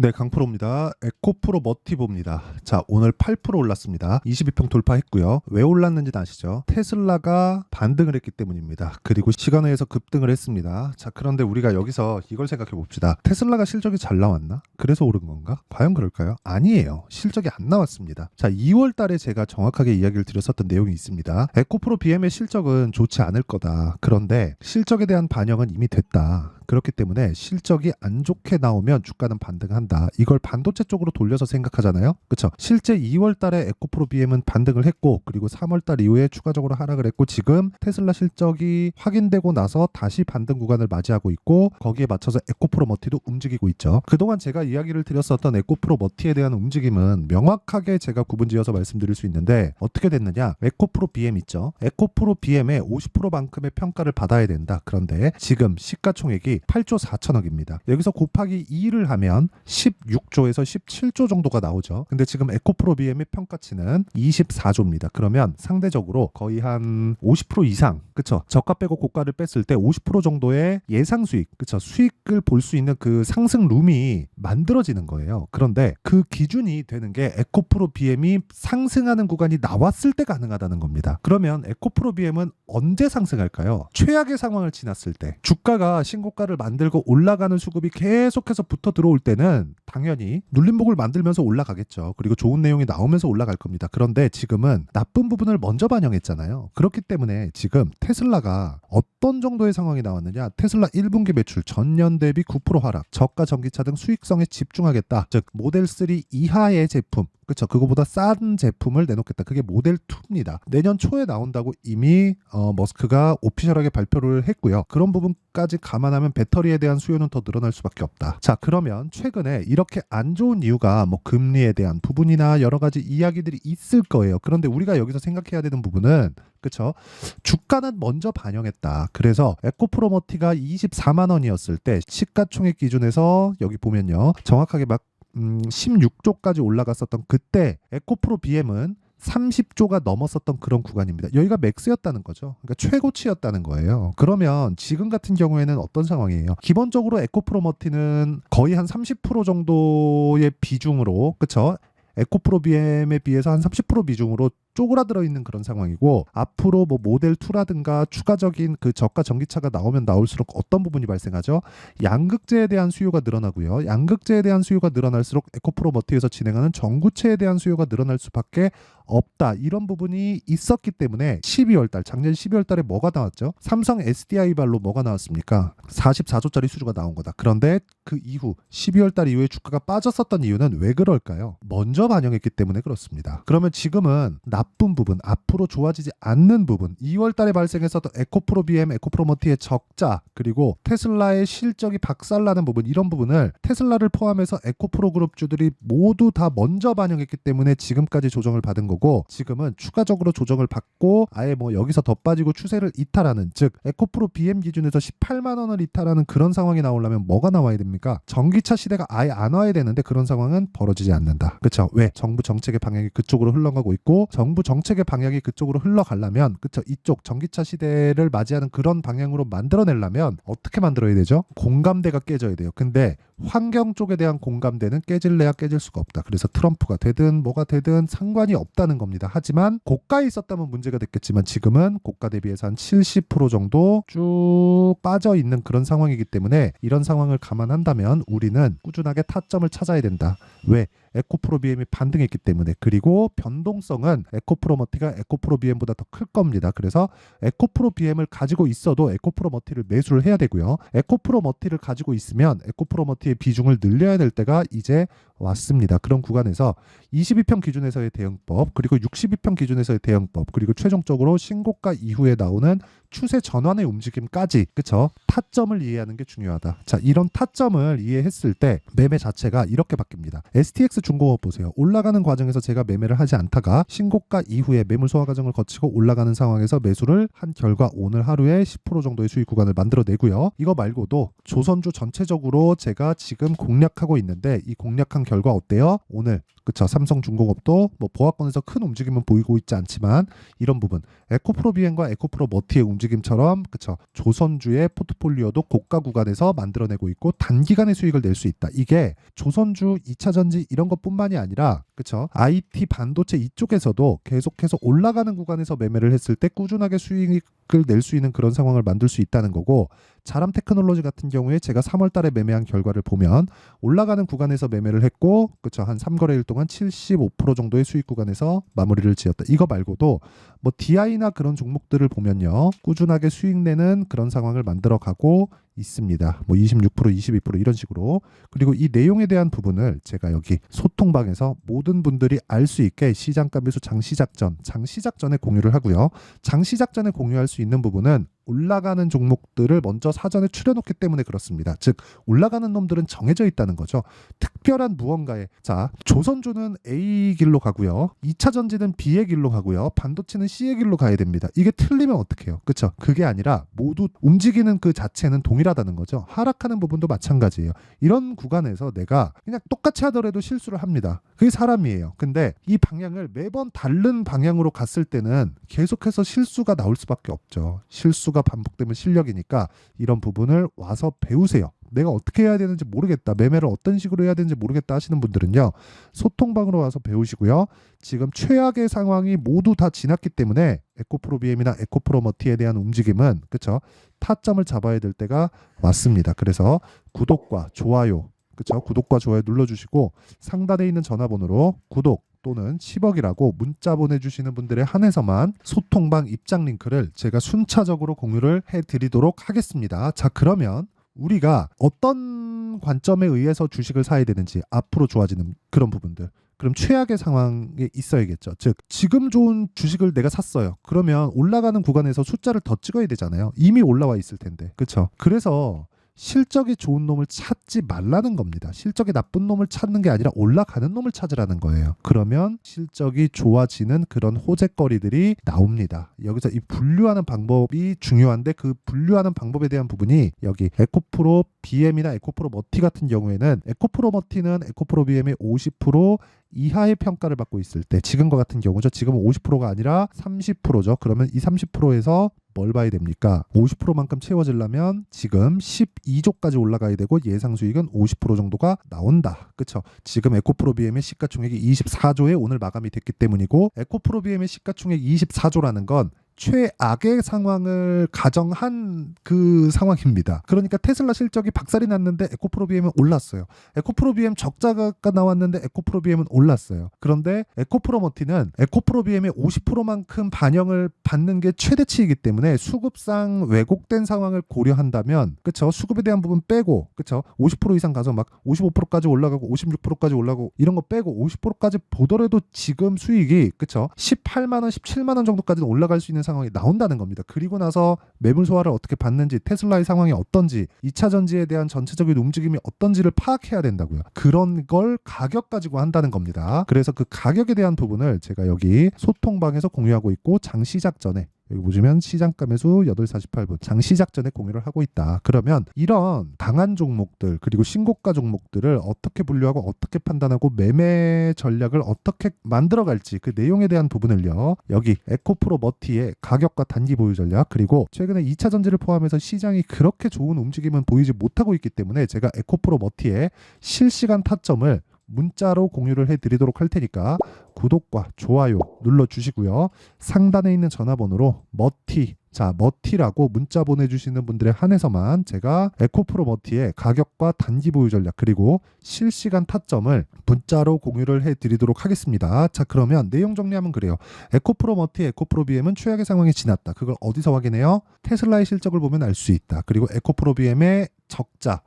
네, 강프로입니다. 에코프로 머티보입니다. 자, 오늘 8% 올랐습니다. 22평 돌파했고요. 왜 올랐는지는 아시죠? 테슬라가 반등을 했기 때문입니다. 그리고 시간외에서 급등을 했습니다. 자, 그런데 우리가 여기서 이걸 생각해 봅시다. 테슬라가 실적이 잘 나왔나? 그래서 오른 건가? 과연 그럴까요? 아니에요. 실적이 안 나왔습니다. 자, 2월 달에 제가 정확하게 이야기를 드렸었던 내용이 있습니다. 에코프로 BM의 실적은 좋지 않을 거다. 그런데 실적에 대한 반영은 이미 됐다. 그렇기 때문에 실적이 안 좋게 나오면 주가는 반등한다. 이걸 반도체 쪽으로 돌려서 생각하잖아요. 그렇죠? 실제 2월 달에 에코프로 BM은 반등을 했고, 그리고 3월 달 이후에 추가적으로 하락을 했고, 지금 테슬라 실적이 확인되고 나서 다시 반등 구간을 맞이하고 있고, 거기에 맞춰서 에코프로 머티도 움직이고 있죠. 그동안 제가 이야기를 드렸었던 에코프로 머티에 대한 움직임은 명확하게 제가 구분지어서 말씀드릴 수 있는데, 어떻게 됐느냐? 에코프로 BM 있죠. 에코프로 BM의 50%만큼의 평가를 받아야 된다. 그런데 지금 시가총액이 8조 4천억입니다. 여기서 곱하기 2를 하면 16조에서 17조 정도가 나오죠. 근데 지금 에코프로 BM의 평가치는 24조입니다. 그러면 상대적으로 거의 한 50% 이상, 그쵸? 저가 빼고 고가를 뺐을 때 50% 정도의 예상 수익, 그쵸? 수익을 볼 수 있는 그 상승 룸이 만들어지는 거예요. 그런데 그 기준이 되는 게 에코프로 BM이 상승하는 구간이 나왔을 때 가능하다는 겁니다. 그러면 에코프로 BM은 언제 상승할까요? 최악의 상황을 지났을 때, 주가가 신고가를 만들고 올라가는 수급이 계속해서 붙어 들어올 때는 당연히 눌림목을 만들면서 올라가겠죠. 그리고 좋은 내용이 나오면서 올라갈 겁니다. 그런데 지금은 나쁜 부분을 먼저 반영했잖아요. 그렇기 때문에 지금 테슬라가 어떤 정도의 상황이 나왔느냐? 테슬라 1분기 매출 전년 대비 9% 하락, 저가 전기차 등 수익성에 집중하겠다. 즉 모델 3 이하의 제품, 그렇죠. 그거보다 싼 제품을 내놓겠다. 그게 모델 2입니다. 내년 초에 나온다고 이미 머스크가 오피셜하게 발표를 했고요. 그런 부분까지 감안하면 배터리에 대한 수요는 더 늘어날 수밖에 없다. 자, 그러면 최근에 이렇게 안 좋은 이유가 뭐 금리에 대한 부분이나 여러 가지 이야기들이 있을 거예요. 그런데 우리가 여기서 생각해야 되는 부분은, 그렇죠? 주가는 먼저 반영했다. 그래서 에코프로머티가 24만 원이었을 때 시가총액 기준에서 여기 보면요. 정확하게 막 16조까지 올라갔었던 그때 에코프로 BM은 30조가 넘었었던 그런 구간입니다. 여기가 맥스였다는 거죠. 그러니까 최고치였다는 거예요. 그러면 지금 같은 경우에는 어떤 상황이에요? 기본적으로 에코프로머티는 거의 한 30% 정도의 비중으로, 그쵸? 에코프로 BM에 비해서 한 30% 비중으로 쪼그라들어 있는 그런 상황이고, 앞으로 뭐 모델 2라든가 추가적인 그 저가 전기차가 나오면 나올수록 어떤 부분이 발생하죠? 양극재에 대한 수요가 늘어나고요. 양극재에 대한 수요가 늘어날수록 에코프로 머티에서 진행하는 전구체에 대한 수요가 늘어날 수밖에 없다. 이런 부분이 있었기 때문에 12월 달, 작년 12월 달에 뭐가 나왔죠? 삼성 SDI 발로 뭐가 나왔습니까? 44조짜리 수주가 나온 거다. 그런데 그 이후 12월 달 이후에 주가가 빠졌었던 이유는 왜 그럴까요? 먼저 반영했기 때문에 그렇습니다. 그러면 지금은 나쁜 부분, 앞으로 좋아지지 않는 부분, 2월 달에 발생했었던 에코프로 BM, 에코프로 머티의 적자, 그리고 테슬라의 실적이 박살나는 부분, 이런 부분을 테슬라를 포함해서 에코프로 그룹주들이 모두 다 먼저 반영했기 때문에 지금까지 조정을 받은 거고, 지금은 추가적으로 조정을 받고 아예 뭐 여기서 더 빠지고 추세를 이탈하는, 즉 에코프로 BM 기준에서 18만 원을 이탈하는 그런 상황이 나오려면 뭐가 나와야 됩니까? 전기차 시대가 아예 안 와야 되는데 그런 상황은 벌어지지 않는다. 그렇죠? 왜? 정부 정책의 방향이 그쪽으로 흘러가고 있고, 정부 정책의 방향이 그쪽으로 흘러가려면, 그렇죠? 이쪽 전기차 시대를 맞이하는 그런 방향으로 만들어내려면 어떻게 만들어야 되죠? 공감대가 깨져야 돼요. 근데 환경 쪽에 대한 공감대는 깨질래야 깨질 수가 없다. 그래서 트럼프가 되든 뭐가 되든 상관이 없다는 겁니다. 하지만 고가에 있었다면 문제가 됐겠지만 지금은 고가 대비해서 한 70% 정도 쭉 빠져 있는 그런 상황이기 때문에 이런 상황을 감안한다면 우리는 꾸준하게 타점을 찾아야 된다. 왜? 에코프로 BM이 반등했기 때문에. 그리고 변동성은 에코프로 머티가 에코프로 BM보다 더 클 겁니다. 그래서 에코프로 BM을 가지고 있어도 에코프로 머티를 매수를 해야 되고요. 에코프로 머티를 가지고 있으면 에코프로 머티의 비중을 늘려야 될 때가 이제 왔습니다. 그런 구간에서 22평 기준에서의 대응법, 그리고 62평 기준에서의 대응법, 그리고 최종적으로 신고가 이후에 나오는 추세 전환의 움직임까지, 그쵸? 타점을 이해하는 게 중요하다. 자, 이런 타점을 이해했을 때 매매 자체가 이렇게 바뀝니다. STX 중공업 보세요. 올라가는 과정에서 제가 매매를 하지 않다가 신고가 이후에 매물 소화 과정을 거치고 올라가는 상황에서 매수를 한 결과 오늘 하루에 10% 정도의 수익 구간을 만들어내고요. 이거 말고도 조선주 전체적으로 제가 지금 공략하고 있는데 이 공략한 결과 어때요? 오늘 그쵸. 삼성중공업도 뭐 보합권에서 큰 움직임은 보이고 있지 않지만 이런 부분 에코프로 비행과 에코프로 머티의 움직임처럼 그쵸. 조선주의 포트폴리오도 고가 구간에서 만들어내고 있고 단기간에 수익을 낼 수 있다. 이게 조선주 2차전지 이런 것뿐만이 아니라 그쵸. IT 반도체 이쪽에서도 계속해서 올라가는 구간에서 매매를 했을 때 꾸준하게 수익을 낼 수 있는 그런 상황을 만들 수 있다는 거고, 자람 테크놀로지 같은 경우에 제가 3월 달에 매매한 결과를 보면 올라가는 구간에서 매매를 했고 그쵸. 한 3거래일 동안 75% 정도의 수익 구간에서 마무리를 지었다. 이거 말고도 뭐 DI나 그런 종목들을 보면요. 꾸준하게 수익 내는 그런 상황을 만들어 가고 있습니다. 뭐 26%, 22% 이런 식으로. 그리고 이 내용에 대한 부분을 제가 여기 소통방에서 모든 분들이 알 수 있게 시장가 매수 장시작전에 공유를 하고요. 장시작전에 공유할 수 있는 부분은 올라가는 종목들을 먼저 사전에 추려놓기 때문에 그렇습니다. 즉 올라가는 놈들은 정해져 있다는 거죠. 특별한 무언가에 자 조선주는 A 길로 가고요. 2차 전지는 B의 길로 가고요. 반도체는 C의 길로 가야 됩니다. 이게 틀리면 어떡해요? 그렇죠? 그게 아니라 모두 움직이는 그 자체는 동일하다는 거죠. 하락하는 부분도 마찬가지예요. 이런 구간에서 내가 그냥 똑같이 하더라도 실수를 합니다. 그게 사람이에요. 근데 이 방향을 매번 다른 방향으로 갔을 때는 계속해서 실수가 나올 수밖에 없죠. 실수가 반복되면 실력이니까 이런 부분을 와서 배우세요. 내가 어떻게 해야 되는지 모르겠다. 매매를 어떤 식으로 해야 되는지 모르겠다 하시는 분들은요. 소통방으로 와서 배우시고요. 지금 최악의 상황이 모두 다 지났기 때문에 에코프로 BM이나 에코프로 머티에 대한 움직임은 그쵸? 타점을 잡아야 될 때가 왔습니다. 그래서 구독과 좋아요 그쵸? 구독과 좋아요 눌러주시고 상단에 있는 전화번호로 구독 또는 10억이라고 문자 보내주시는 분들에 한해서만 소통방 입장 링크를 제가 순차적으로 공유를 해드리도록 하겠습니다. 자 그러면 우리가 어떤 관점에 의해서 주식을 사야 되는지 앞으로 좋아지는 그런 부분들 그럼 최악의 상황에 있어야겠죠. 즉 지금 좋은 주식을 내가 샀어요. 그러면 올라가는 구간에서 숫자를 더 찍어야 되잖아요. 이미 올라와 있을 텐데 그렇죠. 그래서 실적이 좋은 놈을 찾지 말라는 겁니다. 실적이 나쁜 놈을 찾는 게 아니라 올라가는 놈을 찾으라는 거예요. 그러면 실적이 좋아지는 그런 호재거리들이 나옵니다. 여기서 이 분류하는 방법이 중요한데 그 분류하는 방법에 대한 부분이 여기 에코프로 BM이나 에코프로 머티 같은 경우에는 에코프로 머티는 에코프로 BM의 50% 이하의 평가를 받고 있을 때 지금과 같은 경우죠. 지금은 50%가 아니라 30%죠. 그러면 이 30%에서 뭘 봐야 됩니까? 50%만큼 채워지려면 지금 12조까지 올라가야 되고 예상 수익은 50% 정도가 나온다. 그렇죠? 지금 에코프로 BM의 시가총액이 24조에 오늘 마감이 됐기 때문이고 에코프로 BM의 시가총액 24조라는 건 최악의 상황을 가정한 그 상황입니다. 그러니까 테슬라 실적이 박살이 났는데 에코프로 BM은 올랐어요. 에코프로 BM 적자가 나왔는데 에코프로 BM은 올랐어요. 그런데 에코프로 머티는 에코프로 BM의 50%만큼 반영을 받는 게 최대치이기 때문에 수급상 왜곡된 상황을 고려한다면 그쵸? 수급에 대한 부분 빼고 그쵸? 50% 이상 가서 막 55%까지 올라가고 56%까지 올라가고 이런 거 빼고 50%까지 보더라도 지금 수익이 그쵸? 18만 원, 17만 원 정도까지는 올라갈 수 있는 상황이 나온다는 겁니다. 그리고 나서 매물 소화를 어떻게 받는지 테슬라의 상황이 어떤지 2차 전지에 대한 전체적인 움직임이 어떤지를 파악해야 된다고요. 그런 걸 가격 가지고 한다는 겁니다. 그래서 그 가격에 대한 부분을 제가 여기 소통방에서 공유하고 있고 장시작 전에 여기 보시면 시장가 매수 8시 48분 장시작 전에 공유를 하고 있다. 그러면 이런 강한 종목들 그리고 신고가 종목들을 어떻게 분류하고 어떻게 판단하고 매매 전략을 어떻게 만들어갈지 그 내용에 대한 부분을요. 여기 에코프로 머티의 가격과 단기 보유 전략 그리고 최근에 2차 전지를 포함해서 시장이 그렇게 좋은 움직임은 보이지 못하고 있기 때문에 제가 에코프로 머티의 실시간 타점을 문자로 공유를 해드리도록 할 테니까 구독과 좋아요 눌러주시고요. 상단에 있는 전화번호로 머티라고 문자 보내주시는 분들에 한해서만 제가 에코프로 머티의 가격과 단기 보유 전략 그리고 실시간 타점을 문자로 공유를 해드리도록 하겠습니다. 자 그러면 내용 정리하면 그래요. 에코프로 머티, 에코프로 BM은 최악의 상황이 지났다. 그걸 어디서 확인해요? 테슬라의 실적을 보면 알 수 있다. 그리고 에코프로 BM의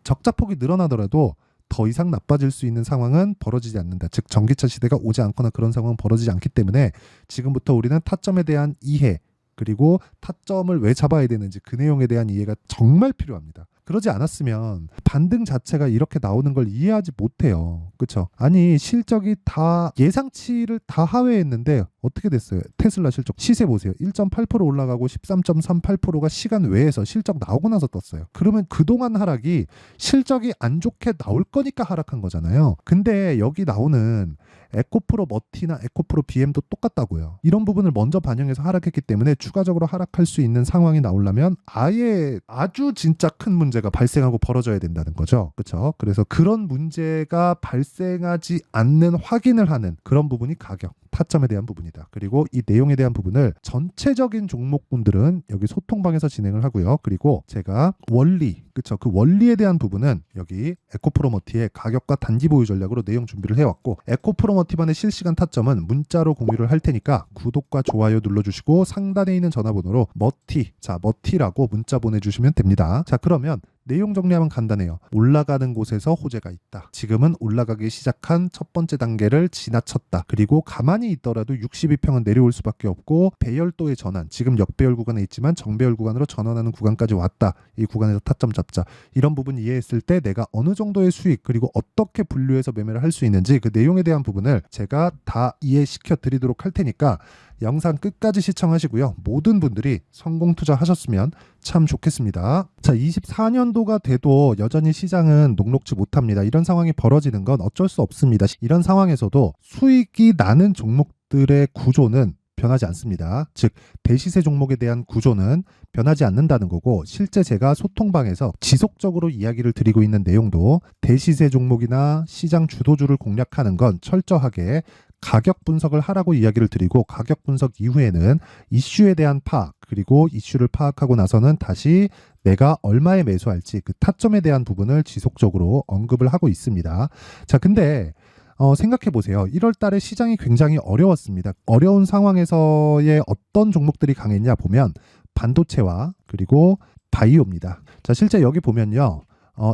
적자폭이 늘어나더라도 더 이상 나빠질 수 있는 상황은 벌어지지 않는다. 즉 전기차 시대가 오지 않거나 그런 상황은 벌어지지 않기 때문에 지금부터 우리는 타점에 대한 이해 그리고 타점을 왜 잡아야 되는지 그 내용에 대한 이해가 정말 필요합니다. 그러지 않았으면 반등 자체가 이렇게 나오는 걸 이해하지 못해요. 그쵸? 아니 실적이 다 예상치를 다 하회했는데 어떻게 됐어요? 테슬라 실적 시세 보세요. 1.8% 올라가고 13.38%가 시간 외에서 실적 나오고 나서 떴어요. 그러면 그동안 하락이 실적이 안 좋게 나올 거니까 하락한 거잖아요. 근데 여기 나오는 에코프로 머티나 에코프로 BM도 똑같다고요. 이런 부분을 먼저 반영해서 하락했기 때문에 추가적으로 하락할 수 있는 상황이 나오려면 아예 아주 진짜 큰 문제가 발생하고 벌어져야 된다는 거죠. 그렇죠? 그래서 그런 문제가 발생하지 않는 확인을 하는 그런 부분이 가격, 타점에 대한 부분이다. 그리고 이 내용에 대한 부분을 전체적인 종목군들은 여기 소통방에서 진행을 하고요. 그리고 제가 원리, 그쵸? 그 원리에 대한 부분은 여기 에코프로머티의 가격과 단기 보유 전략으로 내용 준비를 해왔고, 에코프로머티반의 실시간 타점은 문자로 공유를 할 테니까 구독과 좋아요 눌러주시고 상단에 있는 전화번호로 머티라고 문자 보내주시면 됩니다. 자, 그러면 내용 정리하면 간단해요. 올라가는 곳에서 호재가 있다. 지금은 올라가기 시작한 첫 번째 단계를 지나쳤다. 그리고 가만히 있더라도 62평은 내려올 수밖에 없고 배열도의 전환, 지금 역배열 구간에 있지만 정배열 구간으로 전환하는 구간까지 왔다. 이 구간에서 타점 잡자. 이런 부분 이해했을 때 내가 어느 정도의 수익 그리고 어떻게 분류해서 매매를 할 수 있는지 그 내용에 대한 부분을 제가 다 이해시켜 드리도록 할 테니까 영상 끝까지 시청하시고요. 모든 분들이 성공 투자하셨으면 참 좋겠습니다. 자, 24년도가 돼도 여전히 시장은 녹록지 못합니다. 이런 상황이 벌어지는 건 어쩔 수 없습니다. 이런 상황에서도 수익이 나는 종목들의 구조는 변하지 않습니다. 즉 대시세 종목에 대한 구조는 변하지 않는다는 거고, 실제 제가 소통방에서 지속적으로 이야기를 드리고 있는 내용도 대시세 종목이나 시장 주도주를 공략하는 건 철저하게 가격 분석을 하라고 이야기를 드리고, 가격 분석 이후에는 이슈에 대한 파악, 그리고 이슈를 파악하고 나서는 다시 내가 얼마에 매수할지 그 타점에 대한 부분을 지속적으로 언급을 하고 있습니다. 자, 근데 생각해 보세요. 1월 달에 시장이 굉장히 어려웠습니다. 어려운 상황에서의 어떤 종목들이 강했냐 보면 반도체와 그리고 바이오입니다. 자, 실제 여기 보면요.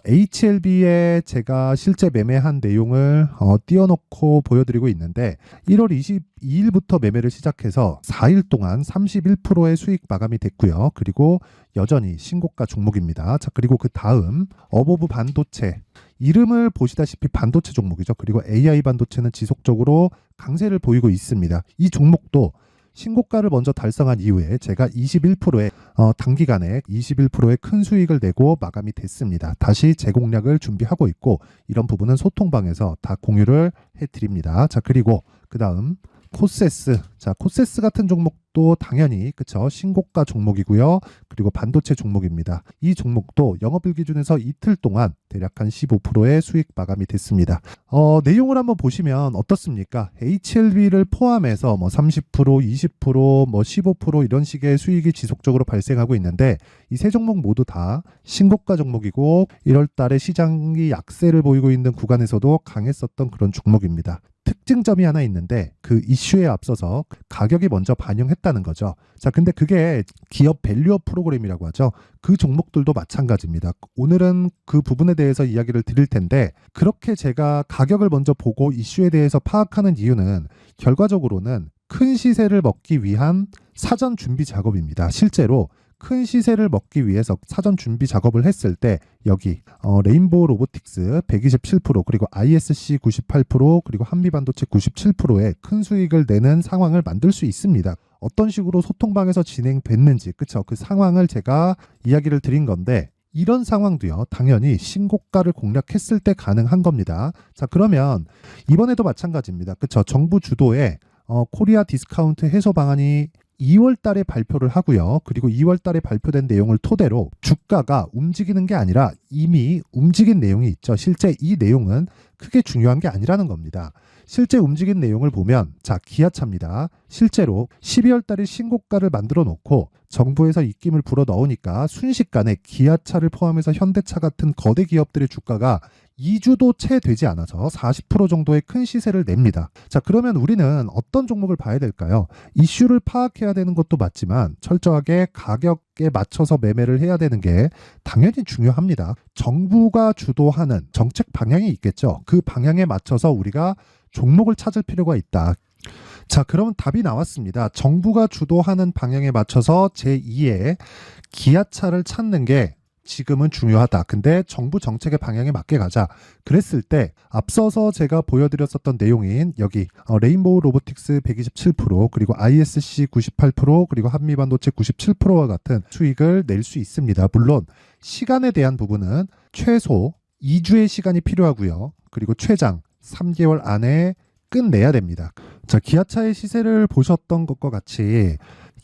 HLB에 제가 실제 매매한 내용을 띄워놓고 보여드리고 있는데 1월 22일부터 매매를 시작해서 4일 동안 31%의 수익 마감이 됐고요. 그리고 여전히 신고가 종목입니다. 자, 그리고 그 다음 어보브 반도체, 이름을 보시다시피 반도체 종목이죠. 그리고 AI 반도체는 지속적으로 강세를 보이고 있습니다. 이 종목도 신고가를 먼저 달성한 이후에 제가 21%의 단기간에 21%의 큰 수익을 내고 마감이 됐습니다. 다시 재공략을 준비하고 있고, 이런 부분은 소통방에서 다 공유를 해드립니다. 자, 그리고 그 다음 코세스. 자, 코세스 같은 종목도 당연히 그쵸, 신고가 종목이고요. 그리고 반도체 종목입니다. 이 종목도 영업일 기준에서 이틀 동안 대략 한 15%의 수익 마감이 됐습니다. 내용을 한번 보시면 어떻습니까? HLB를 포함해서 30%, 20%, 15% 이런 식의 수익이 지속적으로 발생하고 있는데, 이 세 종목 모두 다 신고가 종목이고 1월 달에 시장이 약세를 보이고 있는 구간에서도 강했었던 그런 종목입니다. 특징점이 하나 있는데 그 이슈에 앞서서 가격이 먼저 반영했다는 거죠. 자, 근데 그게 기업 밸류업 프로그램이라고 하죠. 그 종목들도 마찬가지입니다. 오늘은 그 부분에 대해서 이야기를 드릴 텐데, 그렇게 제가 가격을 먼저 보고 이슈에 대해서 파악하는 이유는 결과적으로는 큰 시세를 먹기 위한 사전 준비 작업입니다. 실제로 큰 시세를 먹기 위해서 사전 준비 작업을 했을 때 여기 레인보우 로보틱스 127%, 그리고 ISC 98%, 그리고 한미반도체 97%의 큰 수익을 내는 상황을 만들 수 있습니다. 어떤 식으로 소통방에서 진행됐는지, 그쵸? 그 상황을 제가 이야기를 드린 건데, 이런 상황도요, 당연히 신고가를 공략했을 때 가능한 겁니다. 자, 그러면 이번에도 마찬가지입니다. 그쵸? 정부 주도의 코리아 디스카운트 해소 방안이 2월 달에 발표를 하고요. 그리고 2월 달에 발표된 내용을 토대로 주가가 움직이는 게 아니라 이미 움직인 내용이 있죠. 실제 이 내용은 크게 중요한 게 아니라는 겁니다. 실제 움직인 내용을 보면, 자, 기아차입니다. 실제로 12월 달에 신고가를 만들어 놓고 정부에서 입김을 불어 넣으니까 순식간에 기아차를 포함해서 현대차 같은 거대 기업들의 주가가 2주도 채 되지 않아서 40% 정도의 큰 시세를 냅니다. 자, 그러면 우리는 어떤 종목을 봐야 될까요? 이슈를 파악해야 되는 것도 맞지만 철저하게 가격에 맞춰서 매매를 해야 되는 게 당연히 중요합니다. 정부가 주도하는 정책 방향이 있겠죠. 그 방향에 맞춰서 우리가 종목을 찾을 필요가 있다. 자, 그러면 답이 나왔습니다. 정부가 주도하는 방향에 맞춰서 제2의 기아차를 찾는 게 지금은 중요하다. 근데 정부 정책의 방향에 맞게 가자. 그랬을 때 앞서서 제가 보여드렸었던 내용인 여기 레인보우 로보틱스 127% 그리고 ISC 98% 그리고 한미반도체 97%와 같은 수익을 낼 수 있습니다. 물론 시간에 대한 부분은 최소 2주의 시간이 필요하고요. 그리고 최장 3개월 안에 끝내야 됩니다. 자, 기아차의 시세를 보셨던 것과 같이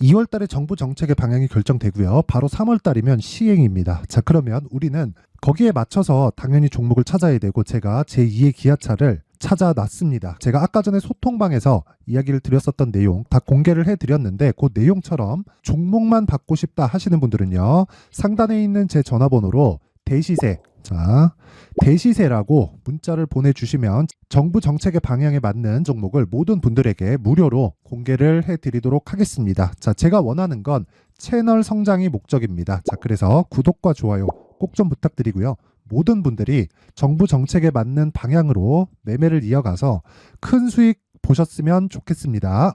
2월 달에 정부 정책의 방향이 결정되고요. 바로 3월 달이면 시행입니다. 자, 그러면 우리는 거기에 맞춰서 당연히 종목을 찾아야 되고 제가 제2의 기아차를 찾아놨습니다. 제가 아까 전에 소통방에서 이야기를 드렸었던 내용 다 공개를 해드렸는데 그 내용처럼 종목만 받고 싶다 하시는 분들은요. 상단에 있는 제 전화번호로 대시세, 자, 대시세라고 문자를 보내주시면 정부 정책의 방향에 맞는 종목을 모든 분들에게 무료로 공개를 해드리도록 하겠습니다. 자, 제가 원하는 건 채널 성장이 목적입니다. 자, 그래서 구독과 좋아요 꼭 좀 부탁드리고요. 모든 분들이 정부 정책에 맞는 방향으로 매매를 이어가서 큰 수익 보셨으면 좋겠습니다.